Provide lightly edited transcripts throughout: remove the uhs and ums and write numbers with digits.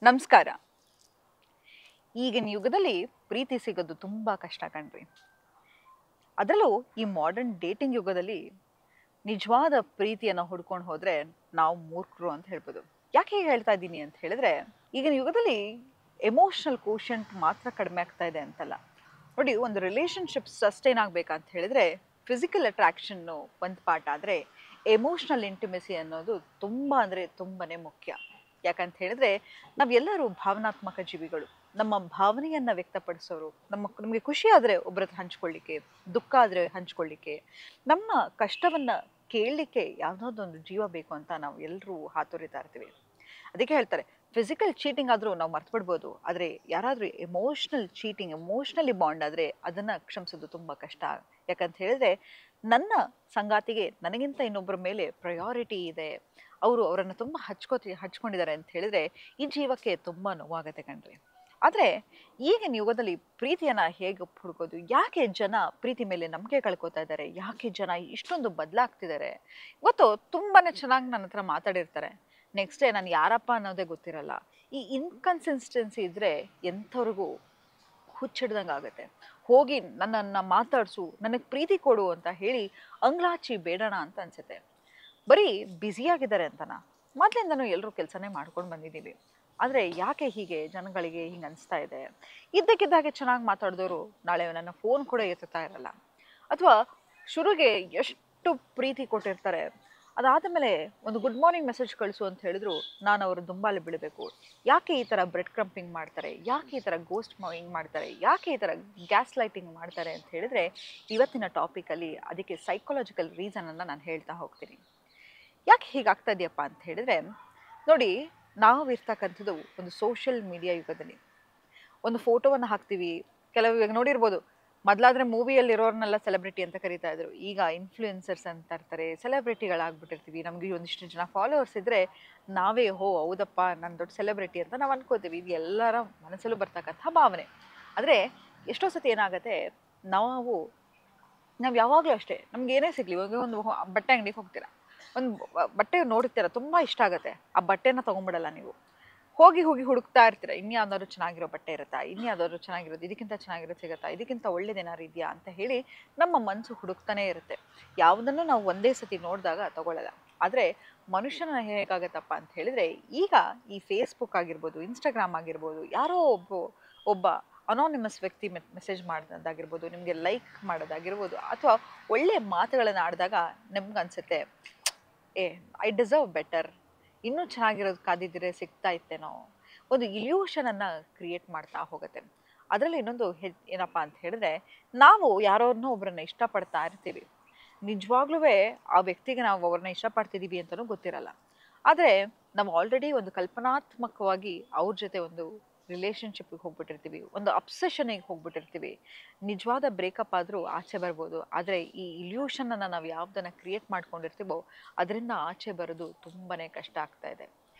ನಮಸ್ಕಾರ. ಈಗಿನ ಯುಗದಲ್ಲಿ ಪ್ರೀತಿ ಸಿಗೋದು ತುಂಬಾ ಕಷ್ಟ ಕಣ್ರಿ. ಅದರಲ್ಲೂ ಈ ಮಾಡರ್ನ್ ಡೇಟಿಂಗ್ ಯುಗದಲ್ಲಿ ನಿಜವಾದ ಪ್ರೀತಿಯನ್ನ ಹುಡ್ಕೊಂಡು ಹೋದ್ರೆ ನಾವು ಮೂರ್ಖರು ಅಂತ ಹೇಳ್ಬೋದು. ಯಾಕೆ ಹೀಗೆ ಹೇಳ್ತಾ ಇದ್ದೀನಿ ಅಂತ ಹೇಳಿದ್ರೆ, ಈಗಿನ ಯುಗದಲ್ಲಿ ಎಮೋಷನಲ್ ಕೋಶಂಟ್ ಮಾತ್ರ ಕಡಿಮೆ ಆಗ್ತಾ ಇದೆ ಅಂತಲ್ಲ. ನೋಡಿ, ಒಂದು ರಿಲೇಶನ್ಶಿಪ್ ಸಸ್ಟೈನ್ ಆಗ್ಬೇಕಂತ ಹೇಳಿದ್ರೆ ಫಿಸಿಕಲ್ ಅಟ್ರಾಕ್ಷನ್ ಒಂದು ಪಾರ್ಟ್ ಆದ್ರೆ ಎಮೋಷನಲ್ ಇಂಟಿಮೆಸಿ ಅನ್ನೋದು ತುಂಬಾ ಅಂದ್ರೆ ತುಂಬಾನೇ ಮುಖ್ಯ. ಯಾಕಂತ ಹೇಳಿದ್ರೆ ನಾವೆಲ್ಲರೂ ಭಾವನಾತ್ಮಕ ಜೀವಿಗಳು. ನಮ್ಮ ಭಾವನೆಯನ್ನ ವ್ಯಕ್ತಪಡಿಸೋರು, ನಮಗೆ ಖುಷಿ ಆದ್ರೆ ಒಬ್ಬರ ಹತ್ರ ಹಂಚ್ಕೊಳ್ಳಿಕ್ಕೆ, ದುಃಖ ಆದ್ರೆ ಹಂಚ್ಕೊಳ್ಳಿಕ್ಕೆ, ನಮ್ಮ ಕಷ್ಟವನ್ನ ಕೇಳಲಿಕ್ಕೆ ಯಾವ್ದಾದೊಂದು ಜೀವ ಬೇಕು ಅಂತ ನಾವು ಎಲ್ಲರೂ ಹಾತೊರಿತಾ ಇರ್ತೀವಿ. ಅದಕ್ಕೆ ಹೇಳ್ತಾರೆ, ಫಿಸಿಕಲ್ ಚೀಟಿಂಗ್ ಆದ್ರೂ ನಾವು ಮರ್ತು ಬಿಡ್ಬೋದು, ಆದ್ರೆ ಯಾರಾದ್ರೂ ಎಮೋಷನಲ್ ಚೀಟಿಂಗ್, ಎಮೋಷನಲಿ ಬಾಂಡ್ ಆದ್ರೆ ಅದನ್ನ ಕ್ಷಮಿಸೋದು ತುಂಬಾ ಕಷ್ಟ. ಯಾಕಂತ ಹೇಳಿದ್ರೆ ನನ್ನ ಸಂಗಾತಿಗೆ ನನಗಿಂತ ಇನ್ನೊಬ್ಬರ ಮೇಲೆ ಪ್ರಯಾರಿಟಿ ಇದೆ, ಅವರನ್ನು ತುಂಬಾ ಹಚ್ಕೊಂಡಿದ್ದಾರೆ ಅಂತ ಹೇಳಿದ್ರೆ ಈ ಜೀವಕ್ಕೆ ತುಂಬಾ ನೋವಾಗತ್ತೆ ಕಣ್ರಿ. ಆದ್ರೆ ಈಗಿನ ಯುಗದಲ್ಲಿ ಪ್ರೀತಿಯನ್ನ ಹೇಗೆ ಹುಡುಕೋದು, ಯಾಕೆ ಜನ ಪ್ರೀತಿ ಮೇಲೆ ನಂಬಿಕೆ ಕಳ್ಕೊತಾ ಇದ್ದಾರೆ, ಯಾಕೆ ಜನ ಇಷ್ಟೊಂದು ಬದಲಾಗ್ತಿದ್ದಾರೆ? ಇವತ್ತು ತುಂಬಾನೇ ಚೆನ್ನಾಗಿ ನನ್ನ ಹತ್ರ ಮಾತಾಡಿರ್ತಾರೆ, ನೆಕ್ಸ್ಟ್ ಡೇ ನಾನು ಯಾರಪ್ಪ ಅನ್ನೋದೇ ಗೊತ್ತಿರಲ್ಲ. ಈ ಇನ್ಕನ್ಸಿಸ್ಟೆನ್ಸಿ ಇದ್ರೆ ಎಂಥವ್ರಿಗೂ ಹುಚ್ಚಿಡ್ದಂಗೆ ಆಗುತ್ತೆ. ಹೋಗಿ ನನ್ನನ್ನು ಮಾತಾಡಿಸು, ನನಗೆ ಪ್ರೀತಿ ಕೊಡು ಅಂತ ಹೇಳಿ ಅಂಗ್ಲಾಚಿ ಬೇಡಣ ಅಂತ ಅನ್ಸುತ್ತೆ. ಬರೀ ಬ್ಯುಸಿಯಾಗಿದ್ದಾರೆ ಅಂತನಾ? ಮೊದಲಿಂದನೂ ಎಲ್ಲರೂ ಕೆಲಸನೇ ಮಾಡ್ಕೊಂಡು ಬಂದಿದ್ದೀವಿ. ಆದರೆ ಯಾಕೆ ಹೀಗೆ ಜನಗಳಿಗೆ ಹಿಂಗೆ ಅನಿಸ್ತಾ ಇದೆ? ಇದ್ದಕ್ಕಿದ್ದಾಗೆ ಚೆನ್ನಾಗಿ ಮಾತಾಡಿದವರು ನಾಳೆ ನನ್ನ ಫೋನ್ ಕೂಡ ಎತ್ತುತ್ತಾ ಇರಲ್ಲ. ಅಥವಾ ಶುರುಗೆ ಎಷ್ಟು ಪ್ರೀತಿ ಕೊಟ್ಟಿರ್ತಾರೆ, ಅದಾದ ಮೇಲೆ ಒಂದು ಗುಡ್ ಮಾರ್ನಿಂಗ್ ಮೆಸೇಜ್ ಕಳಿಸು ಅಂತ ಹೇಳಿದ್ರು ನಾನು ಅವ್ರ ದುಂಬಾಲೆ ಬೀಳಬೇಕು. ಯಾಕೆ ಈ ಥರ ಬ್ರೆಡ್ ಕ್ರಂಪಿಂಗ್ ಮಾಡ್ತಾರೆ, ಯಾಕೆ ಈ ಥರ ಗೋಸ್ಟ್ ಹಿಂಗ್ ಮಾಡ್ತಾರೆ, ಯಾಕೆ ಈ ಥರ ಗ್ಯಾಸ್ ಲೈಟಿಂಗ್ ಮಾಡ್ತಾರೆ ಅಂತ ಹೇಳಿದ್ರೆ ಇವತ್ತಿನ ಟಾಪಿಕಲ್ಲಿ ಅದಕ್ಕೆ ಸೈಕಾಲಜಿಕಲ್ ರೀಸನನ್ನು ನಾನು ಹೇಳ್ತಾ ಹೋಗ್ತೀನಿ. ಯಾಕೆ ಹೀಗಾಗ್ತಾ ಇದೆಯಪ್ಪ ಅಂತ ಹೇಳಿದ್ರೆ, ನೋಡಿ, ನಾವು ಇರ್ತಕ್ಕಂಥದ್ದು ಒಂದು ಸೋಷಿಯಲ್ ಮೀಡಿಯಾ ಯುಗದಲ್ಲಿ. ಒಂದು ಫೋಟೋವನ್ನು ಹಾಕ್ತೀವಿ, ಕೆಲವು ಇವಾಗ ನೋಡಿರ್ಬೋದು, ಮೊದಲಾದ್ರೆ ಮೂವಿಯಲ್ಲಿರೋರ್ನೆಲ್ಲ ಸೆಲೆಬ್ರಿಟಿ ಅಂತ ಕರೀತಾ ಇದ್ರು, ಈಗ ಇನ್ಫ್ಲೂಯೆನ್ಸರ್ಸ್ ಅಂತ ಇರ್ತಾರೆ, ಸೆಲೆಬ್ರಿಟಿಗಳಾಗ್ಬಿಟ್ಟಿರ್ತೀವಿ. ನಮಗೆ ಒಂದಿಷ್ಟು ಜನ ಫಾಲೋವರ್ಸ್ ಇದ್ರೆ ನಾವೇ ಹೋ ಹೌದಪ್ಪ ನಾನು ದೊಡ್ಡ ಸೆಲೆಬ್ರಿಟಿ ಅಂತ ನಾವು ಅನ್ಕೋತೀವಿ. ಇದು ಎಲ್ಲರ ಮನಸ್ಸಲ್ಲೂ ಬರ್ತಕ್ಕಂಥ ಭಾವನೆ. ಆದರೆ ಎಷ್ಟೋ ಸತಿ ಏನಾಗುತ್ತೆ, ನಾವು ಯಾವಾಗಲೂ ಅಷ್ಟೇ, ನಮ್ಗೆ ಏನೇ ಸಿಗಲಿ, ಇವಾಗ ಒಂದು ಬಟ್ಟೆ ಅಂಗಡಿಗೆ ಹೋಗ್ತೀರಾ, ಒಂದು ಬಟ್ಟೆ ನೋಡ್ತೀರಾ, ತುಂಬ ಇಷ್ಟ ಆಗುತ್ತೆ, ಆ ಬಟ್ಟೆನ ತೊಗೊಂಬಿಡಲ್ಲ ನೀವು. ಹೋಗಿ ಹೋಗಿ ಹುಡುಕ್ತಾ ಇರ್ತೀರ, ಇನ್ಯಾವ್ದಾದ್ರು ಚೆನ್ನಾಗಿರೋ ಬಟ್ಟೆ ಇರುತ್ತಾ, ಇನ್ಯಾವ್ದಾದ್ರು ಚೆನ್ನಾಗಿರೋದು, ಇದಕ್ಕಿಂತ ಚೆನ್ನಾಗಿರೋದು ಸಿಗುತ್ತಾ, ಇದಕ್ಕಿಂತ ಒಳ್ಳೇದೇನಾದ್ರು ಇದೆಯಾ ಅಂತ ಹೇಳಿ ನಮ್ಮ ಮನಸ್ಸು ಹುಡುಕ್ತಾನೆ ಇರುತ್ತೆ. ಯಾವುದನ್ನು ನಾವು ಒಂದೇ ಸತಿ ನೋಡಿದಾಗ ತಗೊಳ್ಳಲ್ಲ. ಆದರೆ ಮನುಷ್ಯನ ಹೇಗಾಗತ್ತಪ್ಪ ಅಂತ ಹೇಳಿದ್ರೆ, ಈಗ ಈ ಫೇಸ್ಬುಕ್ ಆಗಿರ್ಬೋದು, ಇನ್ಸ್ಟಾಗ್ರಾಮ್ ಆಗಿರ್ಬೋದು, ಯಾರೋ ಒಬ್ಬ ಅನಾನಿಮಸ್ ವ್ಯಕ್ತಿ ಮೆಸೇಜ್ ಮಾಡೋದಾಗಿರ್ಬೋದು, ನಿಮಗೆ ಲೈಕ್ ಮಾಡೋದಾಗಿರ್ಬೋದು, ಅಥವಾ ಒಳ್ಳೆ ಮಾತುಗಳನ್ನು ಆಡಿದಾಗ ನಮ್ಗೆ ಅನ್ಸುತ್ತೆ, ಏ ಐ ಡಿಸರ್ವ್ ಬೆಟರ್, ಇನ್ನೂ ಚೆನ್ನಾಗಿರೋದು ಕಾದಿದ್ರೆ ಸಿಗ್ತಾ ಇತ್ತೇನೋ. ಒಂದು ಇಲ್ಯೂಷನನ್ನು ಕ್ರಿಯೇಟ್ ಮಾಡ್ತಾ ಹೋಗುತ್ತೆ. ಅದರಲ್ಲಿ ಇನ್ನೊಂದು ಏನಪ್ಪ ಅಂತ ಹೇಳಿದ್ರೆ, ನಾವು ಯಾರನ್ನೋ ಒಬ್ಬರನ್ನ ಇಷ್ಟಪಡ್ತಾ ಇರ್ತೀವಿ, ನಿಜವಾಗ್ಲೂ ಆ ವ್ಯಕ್ತಿಗೆ ನಾವು ಅವ್ರನ್ನ ಇಷ್ಟಪಡ್ತಿದ್ದೀವಿ ಅಂತಲೂ ಗೊತ್ತಿರಲ್ಲ. ಆದರೆ ನಾವು ಆಲ್ರೆಡಿ ಒಂದು ಕಲ್ಪನಾತ್ಮಕವಾಗಿ ಅವ್ರ ಜೊತೆ ಒಂದು ರಿಲೇಷನ್ಶಿಪ್ಗೆ ಹೋಗ್ಬಿಟ್ಟಿರ್ತೀವಿ, ಒಂದು ಅಬ್ಸೆಷನಿಗೆ ಹೋಗ್ಬಿಟ್ಟಿರ್ತೀವಿ. ನಿಜವಾದ ಬ್ರೇಕಪ್ ಆದರೂ ಆಚೆ ಬರ್ಬೋದು, ಆದರೆ ಈ ಇಲ್ಯೂಷನನ್ನು ನಾವು ಯಾವುದನ್ನು ಕ್ರಿಯೇಟ್ ಮಾಡ್ಕೊಂಡಿರ್ತೀವೋ ಅದರಿಂದ ಆಚೆ ಬರೋದು ತುಂಬಾ ಕಷ್ಟ ಆಗ್ತಾ ಇದೆ.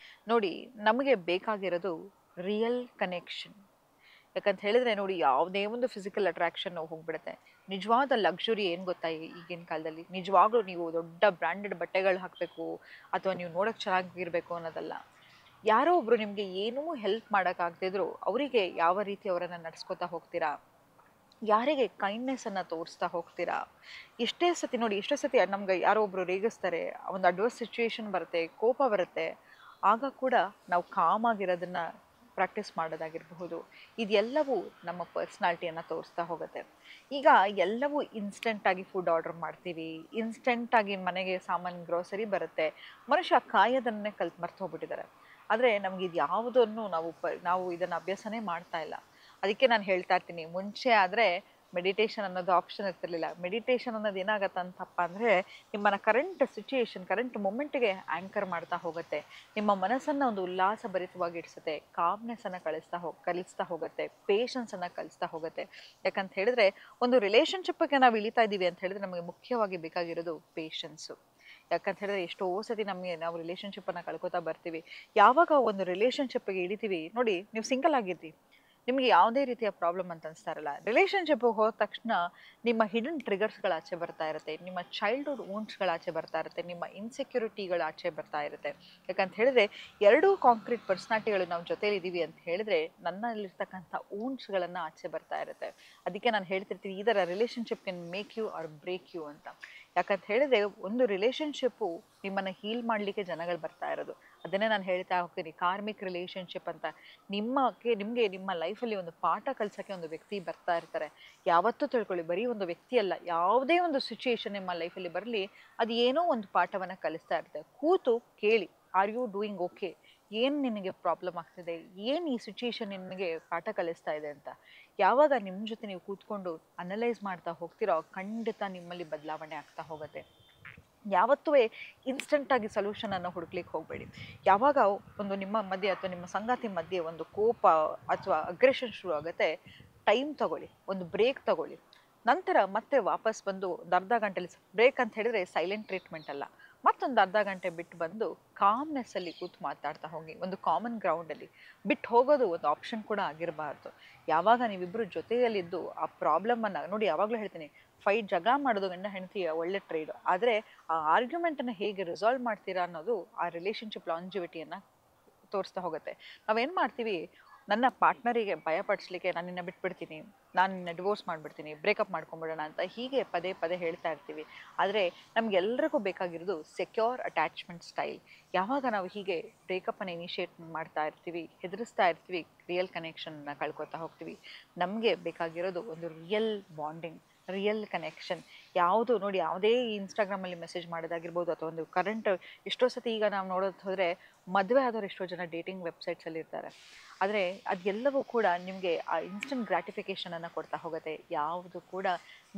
ನೋಡಿ, ನಮಗೆ ಬೇಕಾಗಿರೋದು ರಿಯಲ್ ಕನೆಕ್ಷನ್. ಯಾಕಂತ ಹೇಳಿದ್ರೆ ನೋಡಿ, ಯಾವುದೇ ಒಂದು ಫಿಸಿಕಲ್ ಅಟ್ರಾಕ್ಷನ್ ಹೋಗ್ಬಿಡುತ್ತೆ. ನಿಜವಾದ ಲಕ್ಸುರಿ ಏನು ಗೊತ್ತಾ, ಈಗಿನ ಕಾಲದಲ್ಲಿ ನಿಜವಾಗ್ಲೂ ನೀವು ದೊಡ್ಡ ಬ್ರ್ಯಾಂಡೆಡ್ ಬಟ್ಟೆಗಳು ಹಾಕಬೇಕು ಅಥವಾ ನೀವು ನೋಡೋಕೆ ಚೆನ್ನಾಗಿರಬೇಕು ಅನ್ನೋದಲ್ಲ. ಯಾರೋ ಒಬ್ರು ನಿಮಗೆ ಏನೂ ಹೆಲ್ಪ್ ಮಾಡೋಕ್ಕಾಗದಿದ್ರು ಅವರಿಗೆ ಯಾವ ರೀತಿ ಅವರನ್ನು ನಡೆಸ್ಕೊತಾ ಹೋಗ್ತೀರಾ, ಯಾರಿಗೆ ಕೈಂಡ್ನೆಸ್ಸನ್ನು ತೋರಿಸ್ತಾ ಹೋಗ್ತೀರಾ. ಎಷ್ಟೇ ಸತಿ ನೋಡಿ, ಎಷ್ಟೋ ಸತಿ ನಮ್ಗೆ ಯಾರೋ ಒಬ್ರು ರೇಗಿಸ್ತಾರೆ, ಒಂದು ಅಡ್ವರ್ಸ್ ಸಿಚುವೇಶನ್ ಬರುತ್ತೆ, ಕೋಪ ಬರುತ್ತೆ, ಆಗ ಕೂಡ ನಾವು ಕಾಮ್ ಆಗಿರೋದನ್ನ ಪ್ರಾಕ್ಟೀಸ್ ಮಾಡೋದಾಗಿರಬಹುದು. ಇದೆಲ್ಲವೂ ನಮ್ಮ ಪರ್ಸ್ನಾಲಿಟಿಯನ್ನು ತೋರಿಸ್ತಾ ಹೋಗುತ್ತೆ. ಈಗ ಎಲ್ಲವೂ ಇನ್ಸ್ಟೆಂಟಾಗಿ ಫುಡ್ ಆರ್ಡರ್ ಮಾಡ್ತೀವಿ, ಇನ್ಸ್ಟೆಂಟಾಗಿ ಮನೆಗೆ ಸಾಮಾನು ಗ್ರೋಸರಿ ಬರುತ್ತೆ, ಮನುಷ್ಯ ಕಾಯೋದನ್ನೇ ಮರ್ತು ಹೋಗ್ಬಿಟ್ಟಿದ್ದಾರೆ. ಆದರೆ ನಮ್ಗೆ ಇದು ಯಾವುದನ್ನು ನಾವು ಇದನ್ನು ಅಭ್ಯಾಸನೇ ಮಾಡ್ತಾ ಇಲ್ಲ. ಅದಕ್ಕೆ ನಾನು ಹೇಳ್ತಾ ಇರ್ತೀನಿ, ಮುಂಚೆ ಆದರೆ ಮೆಡಿಟೇಷನ್ ಅನ್ನೋದು ಆಪ್ಷನ್ ಇರ್ತಿರ್ಲಿಲ್ಲ. ಮೆಡಿಟೇಷನ್ ಅನ್ನೋದು ಏನಾಗತ್ತಂತಪ್ಪ ಅಂದರೆ, ನಿಮ್ಮನ್ನು ಕರೆಂಟ್ ಸಿಚುಯೇಷನ್, ಕರೆಂಟ್ ಮೂಮೆಂಟಿಗೆ ಆ್ಯಂಕರ್ ಮಾಡ್ತಾ ಹೋಗುತ್ತೆ, ನಿಮ್ಮ ಮನಸ್ಸನ್ನು ಒಂದು ಉಲ್ಲಾಸಭರಿತವಾಗಿ ಇಡಿಸುತ್ತೆ, ಕಾಮ್ನೆಸ್ಸನ್ನು ಕಲಿಸ್ತಾ ಹೋಗುತ್ತೆ, ಪೇಷನ್ಸನ್ನು ಕಲಿಸ್ತಾ ಹೋಗುತ್ತೆ. ಯಾಕಂತ ಹೇಳಿದ್ರೆ ಒಂದು ರಿಲೇಷನ್ಶಿಪ್ಗೆ ನಾವು ಇಳಿತಾ ಇದ್ದೀವಿ ಅಂತ ಹೇಳಿದ್ರೆ ನಮಗೆ ಮುಖ್ಯವಾಗಿ ಬೇಕಾಗಿರೋದು ಪೇಷನ್ಸು. ಯಾಕಂತ ಹೇಳಿದ್ರೆ ಎಷ್ಟೋ ಸತಿ ನಾವು ರಿಲೇಷನ್ಶಿಪ್ಪನ್ನು ಕಳ್ಕೊತಾ ಬರ್ತೀವಿ. ಯಾವಾಗ ಒಂದು ರಿಲೇಷನ್ಶಿಪ್ಗೆ ಇಳಿತೀವಿ ನೋಡಿ, ನೀವು ಸಿಂಗಲ್ ಆಗಿರ್ತೀವಿ, ನಿಮಗೆ ಯಾವುದೇ ರೀತಿಯ ಪ್ರಾಬ್ಲಮ್ ಅಂತ ಅನಿಸ್ತಾ ಇರಲ್ಲ. ರಿಲೇಶನ್ಶಿಪ್ ಹೋದ ತಕ್ಷಣ ನಿಮ್ಮ ಹಿಡನ್ ಟ್ರಿಗರ್ಸ್ಗಳು ಆಚೆ ಬರ್ತಾ ಇರುತ್ತೆ, ನಿಮ್ಮ ಚೈಲ್ಡ್ಹುಡ್ ವೂಂಡ್ಸ್ಗಳು ಆಚೆ ಬರ್ತಾ ಇರುತ್ತೆ, ನಿಮ್ಮ ಇನ್ಸೆಕ್ಯೂರಿಟಿಗಳು ಆಚೆ ಬರ್ತಾ ಇರುತ್ತೆ. ಯಾಕಂತ ಹೇಳಿದ್ರೆ ಎರಡೂ ಕಾಂಕ್ರೀಟ್ ಪರ್ಸ್ನಾಲಿಟಿಗಳು ನಾವು ಜೊತೆಲಿ ಇದ್ದೀವಿ ಅಂತ ಹೇಳಿದ್ರೆ ನನ್ನಲ್ಲಿರ್ತಕ್ಕಂಥ ವೂಂಡ್ಸ್ಗಳನ್ನು ಆಚೆ ಬರ್ತಾ ಇರುತ್ತೆ. ಅದಕ್ಕೆ ನಾನು ಹೇಳ್ತಿರ್ತೀನಿ, ಈ ಥರ relationship can make you or break you ಅಂತ. ಯಾಕಂತ ಹೇಳಿದ್ರೆ ಒಂದು ರಿಲೇಶನ್ಶಿಪ್ಪು ನಿಮ್ಮನ್ನು ಹೀಲ್ ಮಾಡಲಿಕ್ಕೆ ಜನಗಳು ಬರ್ತಾ ಇರೋದು. ಅದನ್ನೇ ನಾನು ಹೇಳ್ತಾ ಹೋಗ್ತೀನಿ, ಕಾರ್ಮಿಕ್ ರಿಲೇಶನ್ಶಿಪ್ ಅಂತ. ನಿಮಗೆ ನಿಮ್ಮ ಲೈಫಲ್ಲಿ ಒಂದು ಪಾಠ ಕಲಿಸೋಕ್ಕೆ ಒಂದು ವ್ಯಕ್ತಿ ಬರ್ತಾ ಇರ್ತಾರೆ. ಯಾವತ್ತೂ ತಿಳ್ಕೊಳ್ಳಿ, ಬರೀ ಒಂದು ವ್ಯಕ್ತಿ ಅಲ್ಲ, ಯಾವುದೇ ಒಂದು ಸಿಚುಯೇಷನ್ ನಿಮ್ಮ ಲೈಫಲ್ಲಿ ಬರಲಿ, ಅದು ಏನೋ ಒಂದು ಪಾಠವನ್ನು ಕಲಿಸ್ತಾ ಇರುತ್ತೆ. ಕೂತು ಕೇಳಿ, ಆರ್ ಯು ಡೂಯಿಂಗ್ ಓಕೆ, ಏನು ನಿನಗೆ ಪ್ರಾಬ್ಲಮ್ ಆಗ್ತಿದೆ, ಏನು ಈ ಸಿಚುಯೇಷನ್ ನಿನಗೆ ಪಾಠ ಕಲಿಸ್ತಾ ಇದೆ ಅಂತ. ಯಾವಾಗ ನಿಮ್ಮ ಜೊತೆ ನೀವು ಕೂತ್ಕೊಂಡು ಅನಲೈಸ್ ಮಾಡ್ತಾ ಹೋಗ್ತೀರೋ ಖಂಡಿತ ನಿಮ್ಮಲ್ಲಿ ಬದಲಾವಣೆ ಆಗ್ತಾ ಹೋಗುತ್ತೆ. ಯಾವತ್ತೂ ಇನ್ಸ್ಟೆಂಟಾಗಿ ಸೊಲ್ಯೂಷನನ್ನು ಹುಡುಕ್ಲಿಕ್ಕೆ ಹೋಗಬೇಡಿ. ಯಾವಾಗ ಒಂದು ನಿಮ್ಮ ಮಧ್ಯೆ ಅಥವಾ ನಿಮ್ಮ ಸಂಗಾತಿ ಮಧ್ಯೆ ಒಂದು ಕೋಪ ಅಥವಾ ಅಗ್ರೆಷನ್ ಶುರು ಆಗುತ್ತೆ, ಟೈಮ್ ತಗೊಳ್ಳಿ, ಒಂದು ಬ್ರೇಕ್ ತಗೊಳ್ಳಿ. ನಂತರ ಮತ್ತೆ ವಾಪಸ್ ಬಂದು ಒಂದು ಅರ್ಧ ಗಂಟೆಲಿ, ಬ್ರೇಕ್ ಅಂತ ಹೇಳಿದ್ರೆ ಸೈಲೆಂಟ್ ಟ್ರೀಟ್ಮೆಂಟ್ ಅಲ್ಲ, ಮತ್ತೊಂದು ಅರ್ಧ ಗಂಟೆ ಬಿಟ್ಟು ಬಂದು ಕಾಮ್ನೆಸ್ಸಲ್ಲಿ ಕೂತು ಮಾತಾಡ್ತಾ ಹೋಗಿ, ಒಂದು ಕಾಮನ್ ಗ್ರೌಂಡಲ್ಲಿ. ಬಿಟ್ಟು ಹೋಗೋದು ಒಂದು ಆಪ್ಷನ್ ಕೂಡ ಆಗಿರಬಾರ್ದು. ಯಾವಾಗ ನೀವಿಬ್ಬರು ಜೊತೆಯಲ್ಲಿದ್ದು ಆ ಪ್ರಾಬ್ಲಮನ್ನು ನೋಡಿ, ಯಾವಾಗಲೂ ಹೇಳ್ತೀನಿ, ಫೈಟ್ ಜಗಳ ಮಾಡೋದು ಗಂಡ ಹೆಂಡತಿಯ ಒಳ್ಳೆ ಟ್ರೇಡ್, ಆದರೆ ಆ ಆರ್ಗ್ಯುಮೆಂಟನ್ನು ಹೇಗೆ ರಿಸಾಲ್ವ್ ಮಾಡ್ತೀರಾ ಅನ್ನೋದು ಆ ರಿಲೇಷನ್ಶಿಪ್ ಲಾಂಜಿವಿಟಿಯನ್ನು ತೋರಿಸ್ತಾ ಹೋಗುತ್ತೆ. ನಾವೇನು ಮಾಡ್ತೀವಿ, ನನ್ನ ಪಾರ್ಟ್ನರಿಗೆ ಭಯಪಡಿಸ್ಲಿಕ್ಕೆ ನಾನು ನಿನ್ನ ಬಿಟ್ಬಿಡ್ತೀನಿ, ನಾನು ನಿನ್ನ ಡಿವೋರ್ಸ್ ಮಾಡಿಬಿಡ್ತೀನಿ, ಬ್ರೇಕಪ್ ಮಾಡ್ಕೊಂಬಿಡೋಣ ಅಂತ ಹೀಗೆ ಪದೇ ಪದೇ ಹೇಳ್ತಾ ಇರ್ತೀವಿ. ಆದರೆ ನಮಗೆಲ್ಲರಿಗೂ ಬೇಕಾಗಿರೋದು ಸೆಕ್ಯೂರ್ ಅಟ್ಯಾಚ್ಮೆಂಟ್ ಸ್ಟೈಲ್. ಯಾವಾಗ ನಾವು ಹೀಗೆ ಬ್ರೇಕಪ್ಪನ್ನು ಇನಿಷಿಯೇಟ್ ಮಾಡ್ತಾ ಇರ್ತೀವಿ, ಹೆದರಿಸ್ತಾ ಇರ್ತೀವಿ, ರಿಯಲ್ ಕನೆಕ್ಷನ್ನ ಕಳ್ಕೊತಾ ಹೋಗ್ತೀವಿ. ನಮಗೆ ಬೇಕಾಗಿರೋದು ಒಂದು ರಿಯಲ್ ಬಾಂಡಿಂಗ್, ರಿಯಲ್ ಕನೆಕ್ಷನ್. ಯಾವುದು ನೋಡಿ, ಯಾವುದೇ ಇನ್ಸ್ಟಾಗ್ರಾಮಲ್ಲಿ ಮೆಸೇಜ್ ಮಾಡೋದಾಗಿರ್ಬೋದು, ಅಥವಾ ಒಂದು ಕರೆಂಟ್ ಎಷ್ಟೋ ಸತಿ ಈಗ ನಾವು ನೋಡೋದು ಹೋದರೆ ಮದುವೆ ಆದವ್ರು ಎಷ್ಟೋ ಜನ ಡೇಟಿಂಗ್ ವೆಬ್ಸೈಟ್ಸಲ್ಲಿ ಇರ್ತಾರೆ. ಆದರೆ ಅದೆಲ್ಲವೂ ಕೂಡ ನಿಮಗೆ ಆ ಇನ್ಸ್ಟೆಂಟ್ ಗ್ರ್ಯಾಟಿಫಿಕೇಷನನ್ನು ಕೊಡ್ತಾ ಹೋಗುತ್ತೆ. ಯಾವುದು ಕೂಡ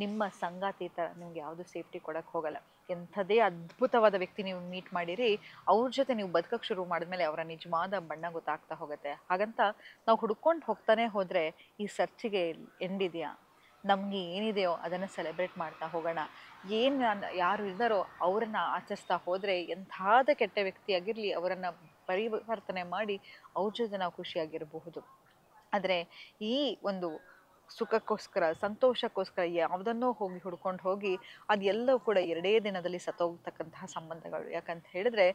ನಿಮ್ಮ ಸಂಗಾತಿ ಥರ ನಿಮ್ಗೆ ಯಾವುದು ಸೇಫ್ಟಿ ಕೊಡೋಕ್ಕೆ ಹೋಗಲ್ಲ. ಎಂಥದೇ ಅದ್ಭುತವಾದ ವ್ಯಕ್ತಿ ನೀವು ಮೀಟ್ ಮಾಡಿರಿ, ಅವ್ರ ಜೊತೆ ನೀವು ಬದುಕಕ್ಕೆ ಶುರು ಮಾಡಿದ್ಮೇಲೆ ಅವರ ನಿಜವಾದ ಬಣ್ಣ ಗೊತ್ತಾಗ್ತಾ ಹೋಗುತ್ತೆ. ಹಾಗಂತ ನಾವು ಹುಡ್ಕೊಂಡು ಹೋಗ್ತಾನೆ ಹೋದರೆ ಈ ಸರ್ಚಿಗೆ ಎಂಡಿದೆಯಾ? ನಮಗೆ ಏನಿದೆಯೋ ಅದನ್ನು ಸೆಲೆಬ್ರೇಟ್ ಮಾಡ್ತಾ ಹೋಗೋಣ. ಏನು ಯಾರು ಇದ್ದಾರೋ ಅವರನ್ನು ಆಚರಿಸ್ತಾ ಹೋದರೆ ಎಂಥಾದ ಕೆಟ್ಟ ವ್ಯಕ್ತಿಯಾಗಿರಲಿ ಅವರನ್ನು ಪರಿವರ್ತನೆ ಮಾಡಿ ಅವ್ರ ಜೊತೆ ನಾವು ಖುಷಿಯಾಗಿರಬಹುದು. ಆದರೆ ಈ ಒಂದು ಸುಖಕ್ಕೋಸ್ಕರ, ಸಂತೋಷಕ್ಕೋಸ್ಕರ ಯಾವುದನ್ನೋ ಹೋಗಿ ಹುಡ್ಕೊಂಡು ಹೋಗಿ ಅದೆಲ್ಲವೂ ಕೂಡ 2 ದಿನದಲ್ಲಿ ಸತ್ತೋಗ್ತಕ್ಕಂತಹ ಸಂಬಂಧಗಳು. ಯಾಕಂತ ಹೇಳಿದ್ರೆ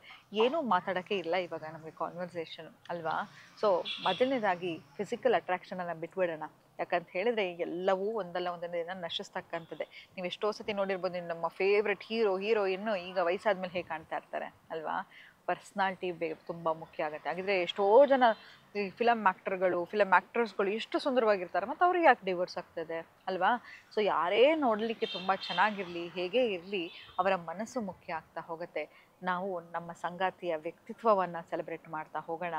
ಏನೂ ಮಾತಾಡೋಕ್ಕೆ ಇಲ್ಲ ಇವಾಗ ನಮಗೆ ಕಾನ್ವರ್ಸೇಷನ್ ಅಲ್ವಾ. ಸೊ ಮೊದಲನೇದಾಗಿ ಫಿಸಿಕಲ್ ಅಟ್ರಾಕ್ಷನನ್ನು ಬಿಟ್ಬಿಡೋಣ. ಯಾಕಂತ ಹೇಳಿದ್ರೆ ಎಲ್ಲವೂ ಒಂದಲ್ಲ ಒಂದೊಂದು ದಿನ ನಶಿಸ್ತಕ್ಕಂಥದ್ದೇ. ನೀವು ಎಷ್ಟೋ ಸತಿ ನೋಡಿರ್ಬೋದು, ನಮ್ಮ ಫೇವ್ರೆಟ್ ಹೀರೋಯಿನ್ನು ಈಗ ವಯಸ್ಸಾದ್ಮೇಲೆ ಹೇಗೆ ಕಾಣ್ತಾ ಇರ್ತಾರೆ ಅಲ್ವಾ. ಪರ್ಸ್ನಾಲಿಟಿ ತುಂಬ ಮುಖ್ಯ ಆಗುತ್ತೆ. ಹಾಗಿದ್ರೆ ಎಷ್ಟೋ ಜನ ಈ ಫಿಲಮ್ ಆ್ಯಕ್ಟರ್ಸ್ಗಳು ಎಷ್ಟು ಸುಂದರವಾಗಿರ್ತಾರೆ, ಮತ್ತು ಅವ್ರಿಗೆ ಯಾಕೆ ಡಿವೋರ್ಸ್ ಆಗ್ತದೆ ಅಲ್ವಾ. ಸೊ ಯಾರೇ ನೋಡಲಿಕ್ಕೆ ತುಂಬ ಚೆನ್ನಾಗಿರಲಿ, ಹೇಗೇ ಇರಲಿ, ಅವರ ಮನಸ್ಸು ಮುಖ್ಯ ಆಗ್ತಾ ಹೋಗುತ್ತೆ. ನಾವು ನಮ್ಮ ಸಂಗಾತಿಯ ವ್ಯಕ್ತಿತ್ವವನ್ನು ಸೆಲೆಬ್ರೇಟ್ ಮಾಡ್ತಾ ಹೋಗೋಣ.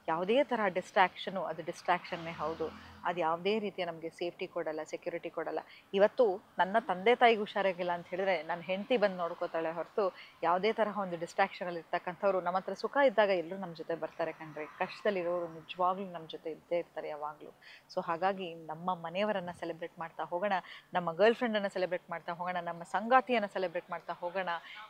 ಯಾವುದೇ ಥರ ಡಿಸ್ಟ್ರಾಕ್ಷನು ಅದು ಡಿಸ್ಟ್ರಾಕ್ಷನ್ನೇ ಹೌದು. ಅದು ಯಾವುದೇ ರೀತಿಯ ನಮಗೆ ಸೇಫ್ಟಿ ಕೊಡಲ್ಲ, ಸೆಕ್ಯೂರಿಟಿ ಕೊಡಲ್ಲ. ಇವತ್ತು ನನ್ನ ತಂದೆ ತಾಯಿಗೆ ಹುಷಾರಾಗಿಲ್ಲ ಅಂತ ಹೇಳಿದ್ರೆ ನನ್ನ ಹೆಂಡತಿ ಬಂದು ನೋಡ್ಕೋತಾಳೆ ಹೊರತು, ಯಾವುದೇ ತರಹ ಒಂದು ಡಿಸ್ಟ್ರಾಕ್ಷನಲ್ಲಿ ಇರ್ತಕ್ಕಂಥವ್ರು ನಮ್ಮ ಹತ್ರ ಸುಖ ಇದ್ದಾಗ ಎಲ್ಲರೂ ನಮ್ಮ ಜೊತೆ ಬರ್ತಾರೆ ಕಣ್ರಿ. ಕಷ್ಟದಲ್ಲಿರೋರು ನಿಜವಾಗ್ಲೂ ನಮ್ಮ ಜೊತೆ ಇದ್ದೇ ಇರ್ತಾರೆ ಯಾವಾಗಲೂ. ಸೊ ಹಾಗಾಗಿ ನಮ್ಮ ಮನೆಯವರನ್ನು ಸೆಲೆಬ್ರೇಟ್ ಮಾಡ್ತಾ ಹೋಗೋಣ, ನಮ್ಮ ಗರ್ಲ್ ಫ್ರೆಂಡನ್ನು ಸೆಲೆಬ್ರೇಟ್ ಮಾಡ್ತಾ ಹೋಗೋಣ, ನಮ್ಮ ಸಂಗಾತಿಯನ್ನು ಸೆಲೆಬ್ರೇಟ್ ಮಾಡ್ತಾ ಹೋಗೋಣ.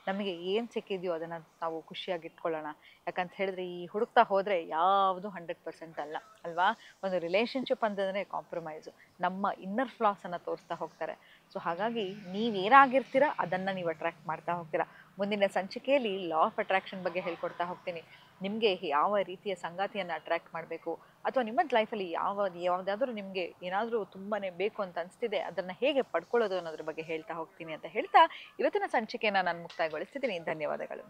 ನಮಗೆ ಏನು ಸಿಕ್ಕಿದೆಯೋ ಅದನ್ನು ನಾವು ಖುಷಿಯಾಗಿ ಇಟ್ಕೊಳ್ಳೋಣ. ಯಾಕಂತ ಹೇಳಿದ್ರೆ ಈ ಹುಡುಕ್ತಾ ಹೋದರೆ ಯಾವುದು 100% ಅಲ್ಲ ಅಲ್ವಾ. ಒಂದು ರಿಲೇಷನ್ಶಿಪ್ ಅಂತಂದರೆ ಕಾಂಪ್ರಮೈಸು, ನಮ್ಮ ಇನ್ನರ್ ಫ್ಲಾಸನ್ನು ತೋರಿಸ್ತಾ ಹೋಗ್ತಾರೆ. ಸೊ ಹಾಗಾಗಿ ನೀವೇನಾಗಿರ್ತೀರ ಅದನ್ನು ನೀವು ಅಟ್ರ್ಯಾಕ್ಟ್ ಮಾಡ್ತಾ ಹೋಗ್ತೀರಾ. ಮುಂದಿನ ಸಂಚಿಕೆಯಲ್ಲಿ ಲಾ ಆಫ್ ಅಟ್ರಾಕ್ಷನ್ ಬಗ್ಗೆ ಹೇಳ್ಕೊಡ್ತಾ ಹೋಗ್ತೀನಿ. ನಿಮಗೆ ಯಾವ ರೀತಿಯ ಸಂಗಾತಿಯನ್ನು ಅಟ್ರ್ಯಾಕ್ಟ್ ಮಾಡಬೇಕು, ಅಥವಾ ನಿಮ್ಮ ಲೈಫಲ್ಲಿ ಯಾವುದಾದ್ರೂ ನಿಮಗೆ ಏನಾದರೂ ತುಂಬಾ ಬೇಕು ಅಂತ ಅನಿಸ್ತಿದೆ, ಅದನ್ನು ಹೇಗೆ ಪಡ್ಕೊಳ್ಳೋದು ಅನ್ನೋದ್ರ ಬಗ್ಗೆ ಹೇಳ್ತಾ ಹೋಗ್ತೀನಿ ಅಂತ ಹೇಳ್ತಾ ಇವತ್ತಿನ ಸಂಚಿಕೆಯನ್ನು ನಾನು ಮುಕ್ತಾಯಗೊಳಿಸ್ತಿದ್ದೀನಿ. ಧನ್ಯವಾದಗಳು.